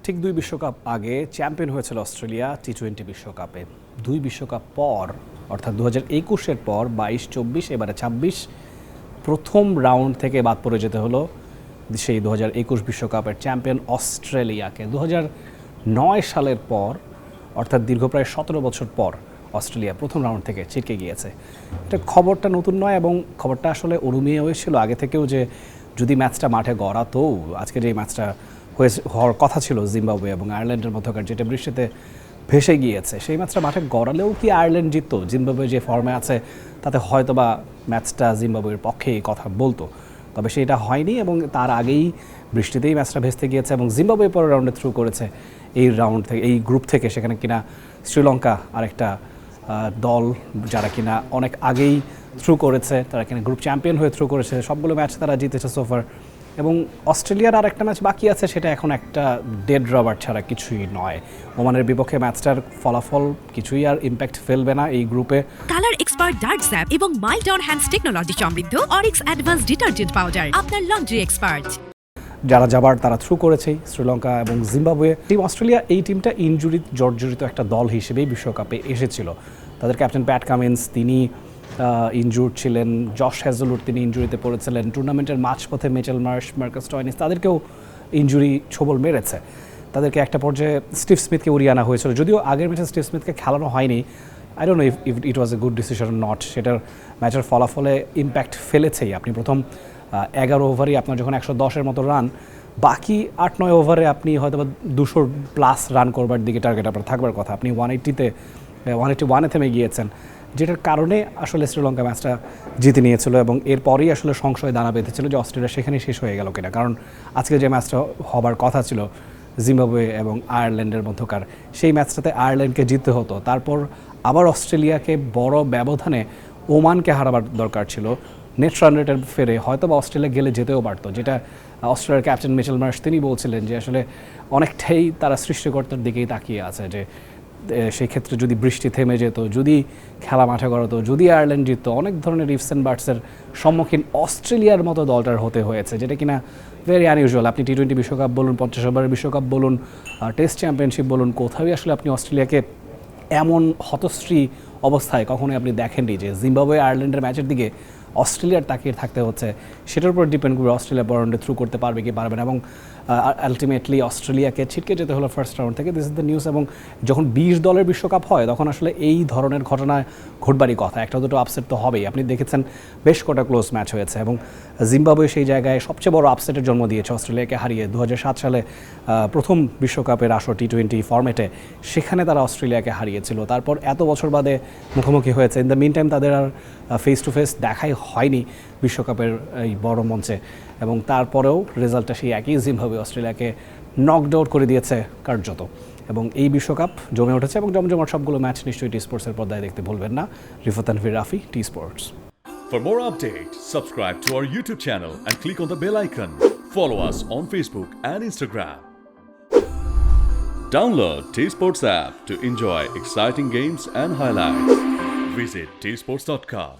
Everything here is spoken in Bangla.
ঠিক 2 বিশ্বকাপ আগে চ্যাম্পিয়ন হয়েছিল অস্ট্রেলিয়া টি-20 বিশ্বকাপে। 2 বিশ্বকাপ পর অর্থাৎ 2021-এর পর 22-24 এবারে 26 প্রথম রাউন্ড থেকে বাদ পড়ে যেতে হলো সেই 2021 বিশ্বকাপের চ্যাম্পিয়ন অস্ট্রেলিয়াকে। 2009 সালের পর অর্থাৎ দীর্ঘ প্রায় 17 বছর পর অস্ট্রেলিয়া প্রথম রাউন্ড থেকে ছিটকে গিয়েছে। এটা খবরটা নতুন নয় এবং খবরটা আসলে উড়ুমিয়ে হয়েছিল আগে থেকেও যে যদি ম্যাচটা মাঠে গড়াতো আজকে যে ম্যাচটা হওয়ার কথা ছিল জিম্বাবুয়ে এবং আয়ারল্যান্ডের মধ্যকার যেটা বৃষ্টিতে ভেসে গিয়েছে, সেই ম্যাচটা মাঠে গড়ালেও কি আয়ারল্যান্ড জিততো? জিম্বাবুয়ে যে ফর্মে আছে তাতে হয়তো বা ম্যাচটা জিম্বাবুয়ের পক্ষেই কথা বলতো, তবে সেটা হয়নি এবং তার আগেই বৃষ্টিতেই ম্যাচটা ভেস্তে গিয়েছে এবং জিম্বাবুয়ে পরের রাউন্ডে থ্রু করেছে এই রাউন্ড থেকে, এই গ্রুপ থেকে। সেখানে কিনা শ্রীলঙ্কা আরেকটা দল যারা কিনা অনেক আগেই থ্রু করেছে, তারা কিনা গ্রুপ চ্যাম্পিয়ন হয়ে থ্রু করেছে, সবগুলো ম্যাচ তারা জিতেছে সোফার। এবং অস্ট্রেলিয়ার আর একটা ম্যাচ বাকি আছে, সেটা এখন একটা ডেড রবার ছাড়া কিছুই নয়। ওমানের বিপক্ষে ম্যাচটার ফলাফল কিছুই আর ইম্প্যাক্ট ফেলবে না এই গ্রুপে। কালার এক্সপার্ট ডার্ক স্যাপ এবং মাইল্ড অন হ্যান্ডস টেকনোলজি সমৃদ্ধ অরিক্স অ্যাডভান্স ডিটারজেন্ট পাউডার আপনার লন্ড্রি এক্সপার্ট। যারা যাবার তারা থ্রু করেছেই, শ্রীলঙ্কা এবং জিম্বাবুয়ে। টিম অস্ট্রেলিয়া এই টিমটা ইনজুরি জর্জরিত একটা দল হিসেবেই বিশ্বকাপে এসেছিল। তাদের ক্যাপ্টেন প্যাট কামিন্স তিনি ইনজুর্ড ছিলেন, জশ হ্যাজলউড তিনি ইনজুরিতে পড়েছিলেন, টুর্নামেন্টের মাঝপথে মিচেল মার্শ, মার্কাস স্টয়নিস তাদেরকেও ইনজুরি ছোবল মেরেছে। তাদেরকে একটা পর্যায়ে স্টিভ স্মিথকে উড়িয়ে আনা হয়েছিল, যদিও আগের ম্যাচে স্টিভ স্মিথকে খেলানো হয়নি। I don't know if it was a good decision not, সেটার ম্যাচের ফলাফলে ইম্প্যাক্ট ফেলেছেই। আপনি প্রথম 11 ওভারই আপনার যখন 110-এর মতো রান, বাকি 8-9 ওভারে আপনি হয়তো বা 200+ রান করবার দিকে টার্গেট আপনার থাকবার কথা, আপনি 181-এ থেমে গিয়েছেন, যেটার কারণে আসলে শ্রীলঙ্কা ম্যাচটা জিতে নিয়েছিল। এবং এরপরেই আসলে সংশয় দানা বেঁধেছিল যে অস্ট্রেলিয়া সেখানেই শেষ হয়ে গেল কিনা, কারণ আজকে যে ম্যাচটা হবার কথা ছিল জিম্বাবুয়ে এবং আয়ারল্যান্ডের মধ্যকার, সেই ম্যাচটাতে আয়ারল্যান্ডকে জিততে হতো, তারপর আবার অস্ট্রেলিয়াকে বড় ব্যবধানে ওমানকে হারাবার দরকার ছিল। নেট রান রেটের ফেরে হয়তো বা অস্ট্রেলিয়া গেলে যেতেও পারতো, যেটা অস্ট্রেলিয়ার ক্যাপ্টেন মিচেল মার্শ তিনি বলছিলেন যে আসলে অনেকটাই তারা সৃষ্টিকর্তার দিকেই তাকিয়ে আছে, যে সেই ক্ষেত্রে যদি বৃষ্টি থেমে যেত, যদি খেলা মাঠে গড়াতো, যদি আয়ারল্যান্ড জিততো, অনেক ধরনের ইফস অ্যান্ড বাটসের সম্মুখীন অস্ট্রেলিয়ার মতো দলটার হতে হয়েছে, যেটা কিনা ভেরি আনইউজুয়াল। আপনি টি-20 বিশ্বকাপ বলুন, 50 ওভারের বিশ্বকাপ বলুন, টেস্ট চ্যাম্পিয়নশিপ বলুন, কোথাওই আসলে আপনি অস্ট্রেলিয়াকে এমন হতশ্রী অবস্থায় কখনোই আপনি দেখেননি যে জিম্বাবুয়ে আয়ারল্যান্ডের ম্যাচের দিকে অস্ট্রেলিয়ার তাকিয়ে থাকতে হচ্ছে। সেটার উপর ডিপেন্ড করবে অস্ট্রেলিয়া বড় রাউন্ডে থ্রু করতে পারবে কি পারবে না, এবং আলটিমেটলি অস্ট্রেলিয়াকে ছিটকে যেতে হলো ফার্স্ট রাউন্ড থেকে। This is the news. এবং যখন 20 দলের বিশ্বকাপ হয় তখন আসলে এই ধরনের ঘটনা ঘটবারই কথা, একটা দুটো আপসেট তো হবেই। আপনি দেখেছেন বেশ কটা ক্লোজ ম্যাচ হয়েছে এবং জিম্বাবুয়ে সেই জায়গায় সবচেয়ে বড় আপসেটের জন্ম দিয়েছে অস্ট্রেলিয়াকে হারিয়ে 2007 সালে প্রথম বিশ্বকাপের আসর টি-20 ফরম্যাটে, সেখানে তারা অস্ট্রেলিয়াকে হারিয়েছিল। তারপর এত বছর বাদে মুখোমুখি হয়েছে। ইন দ্য মিন টাইম তাদের আর ফেস টু ফেস দেখাই হয়নি বিশ্বকাপের এই বড় মঞ্চে, এবং তারপরেও রেজাল্টটা সেই একই, জিম্বাবুয়ে অস্ট্রেলিয়াকে নকড আউট করে দিয়েছে কার্যত। এবং এই বিশ্বকাপ জমে উঠেছে এবং জমজমাট সবগুলো ম্যাচ নিশ্চয়ই টি স্পোর্টসের পর্দায় দেখতে ভুলবেন না। Rifat Tanvir Rafi, T Sports. For more updates, subscribe to our YouTube channel and click on the bell icon. Follow us on Facebook and Instagram. Download T Sports app to enjoy exciting games and highlights. Visit tsports.com.